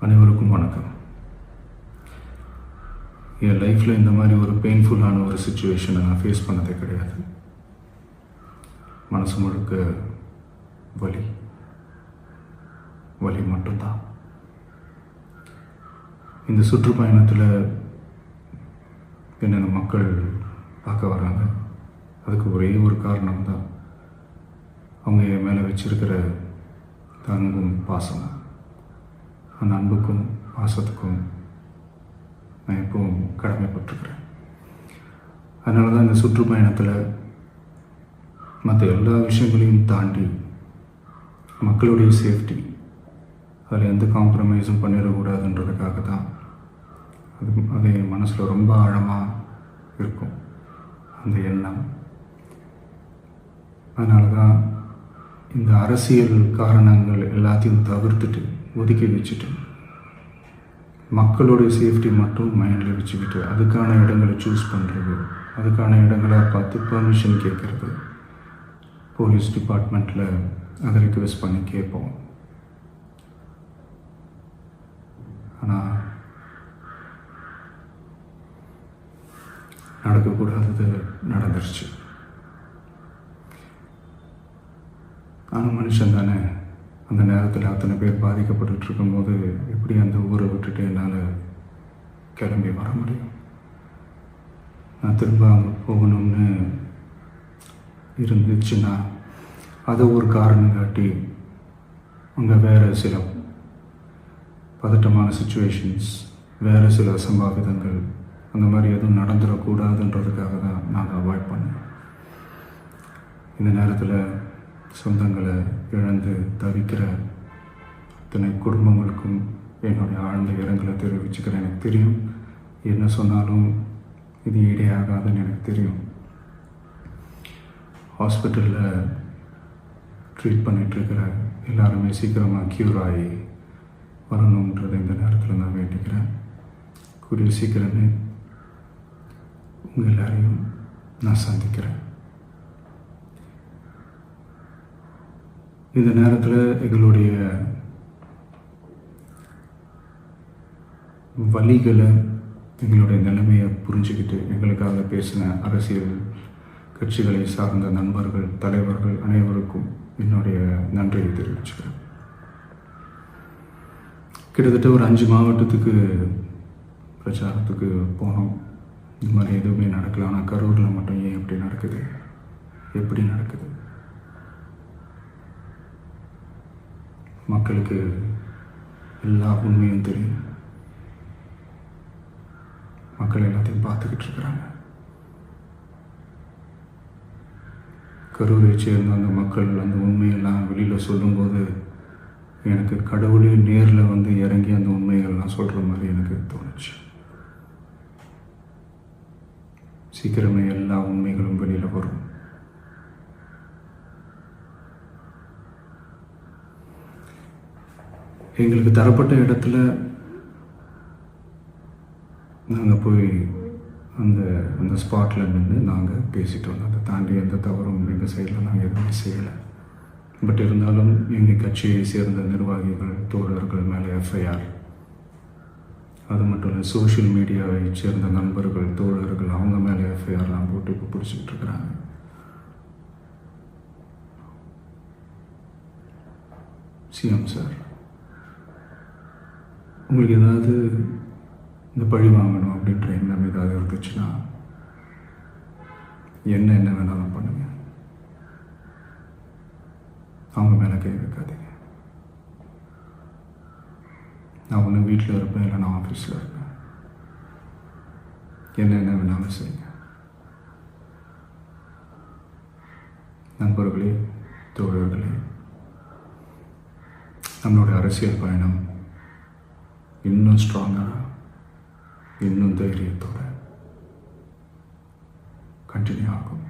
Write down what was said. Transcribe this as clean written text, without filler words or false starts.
அனைவருக்கும் வணக்கம். என் லைஃப்பில் இந்த மாதிரி ஒரு பெயின்ஃபுல்லான ஒரு சுச்சுவேஷனை நான் ஃபேஸ் பண்ணதே கிடையாது. மனசு முழுக்க வலி வலி மட்டும்தான். இந்த சுற்றுப்பயணத்தில் என்னென்ன மக்கள் பார்க்க வராங்க, அதுக்கு ஒரே ஒரு காரணம் தான், அவங்க என் மேலே வச்சிருக்கிற அன்பும் பாசம். அந்த அன்புக்கும் பாசத்துக்கும் நான் எப்பவும் கடமைப்பட்டிருக்கிறேன். அதனால தான் இந்த சுற்றுப்பயணத்தில் மற்ற எல்லா விஷயங்களையும் தாண்டி மக்களுடைய சேஃப்டி, அதில் எந்த காம்ப்ரமைஸும் பண்ணிடக்கூடாதுன்றதுக்காக தான் அது என் மனசில் ரொம்ப ஆழமாக இருக்கும் அந்த எண்ணம். அதனால தான் இந்த அரசியல் காரணங்கள் எல்லாத்தையும் தவிர்த்துட்டு ஒதுக்கி வச்சுட்டு மக்களுடைய சேஃப்டி மட்டும் மைண்டில் வச்சுக்கிட்டு அதுக்கான இடங்களை சூஸ் பண்ணுறது, அதுக்கான இடங்களை பார்த்து பெர்மிஷன் கேட்குறது, போலீஸ் டிபார்ட்மெண்ட்டில் அதை ரிக்வெஸ்ட் பண்ணி கேட்போம். ஆனால் நடக்கக்கூடாதது நடந்துருச்சு. நானும் மனுஷன் தானே. அந்த நேரத்தில் அத்தனை பேர் பாதிக்கப்பட்டு இருக்கும்போது எப்படி அந்த ஊரை விட்டுட்டு என்னால் கிளம்பி வர முடியும்? நான் திரும்ப அங்கே போகணும்னு இருந்துச்சுன்னா அதை ஒரு காரணம் காட்டி அங்கே வேறு சில பதட்டமான சுச்சுவேஷன்ஸ், வேறு சில அசம்பாவிதங்கள், அந்த மாதிரி எதுவும் நடந்துடக்கூடாதுன்றதுக்காக தான் நான் அதை அவாய்ட் பண்ணேன். இந்த நேரத்தில் சொந்தங்களை இழந்து தவிக்கிற அத்தனை குடும்பங்களுக்கும் என்னுடைய ஆழ்ந்த இரங்கலை தெரிவிச்சுக்கிறேன். எனக்கு தெரியும், என்ன சொன்னாலும் இது ஈடேயாகாதுன்னு எனக்கு தெரியும். ஹாஸ்பிட்டலில் ட்ரீட் பண்ணிகிட்ருக்கிற எல்லாருமே சீக்கிரமாக க்யூர் ஆகி வரணுன்றதை இந்த நேரத்தில் நான் வேண்டிக்கிறேன். கூடிய சீக்கிரமே உங்கள் எல்லாரையும் நான் சந்திக்கிறேன். இந்த நேரத்தில் எங்களுடைய வலிகளை, எங்களுடைய நிலைமையை புரிஞ்சுக்கிட்டு எங்களுக்காக பேசின அரசியல் கட்சிகளை சார்ந்த நண்பர்கள், தலைவர்கள் அனைவருக்கும் என்னுடைய நன்றியை தெரிவிச்சுக்கிறேன். கிட்டத்தட்ட ஒரு 5 மாவட்டத்துக்கு பிரச்சாரத்துக்கு போனோம். இந்த மாதிரி எதுவுமே நடக்கல. ஆனால் கரூரில் மட்டும் ஏன் எப்படி நடக்குது, எப்படி நடக்குது? மக்களுக்கு எல்லா உண்மையும் தெரியும். மக்கள் எல்லாத்தையும் பார்த்துக்கிட்டு இருக்கிறாங்க. கரூரை சேர்ந்த அந்த மக்கள் அந்த உண்மையெல்லாம் வெளியில் சொல்லும்போது எனக்கு கடவுளே நேரில் வந்து இறங்கி அந்த உண்மைகள்லாம் சொல்கிற மாதிரி எனக்கு தோணுச்சு. சீக்கிரமே எல்லா உண்மைகளும் வெளியில் வரும். எங்களுக்கு தரப்பட்ட இடத்துல நாங்கள் போய் அந்த ஸ்பாட்டில் நின்று நாங்கள் பேசிட்டு வந்தோம். அதை தாண்டி எந்த தவறும் எங்கள் சைடில் நாங்கள் எதுவுமே செய்யலை. பட் இருந்தாலும் எங்கள் கட்சியை சேர்ந்த நிர்வாகிகள், தோழர்கள் மேலே எஃப்ஐஆர், அது மட்டும் இல்லை சோஷியல் மீடியாவை சேர்ந்த நண்பர்கள், தோழர்கள், அவங்க மேலே எஃப்ஐஆர்லாம் போட்டு இப்போ பிடிச்சிக்கிட்டு இருக்கிறாங்க. சிஎம் சார், உங்களுக்கு ஏதாவது இந்த பழி வாங்கணும் அப்படின்ற எண்ணம் ஏதாவது இருந்துச்சுன்னா என்ன வேணாலும் பண்ணுங்க. அவங்க மேலே கை வைக்காதீங்க. நான் ஒன்று வீட்டில் இருப்பேன், இல்லை நான் ஆஃபீஸில் இருப்பேன். என்ன வேணாலும் செய்யுங்க. நண்பர்களே, தோழர்களே, நம்மளுடைய அரசியல் பயணம் இன்னும் ஸ்ட்ராங்காக, இன்னும் தைரியத்தோட கண்டினியூ ஆகும்.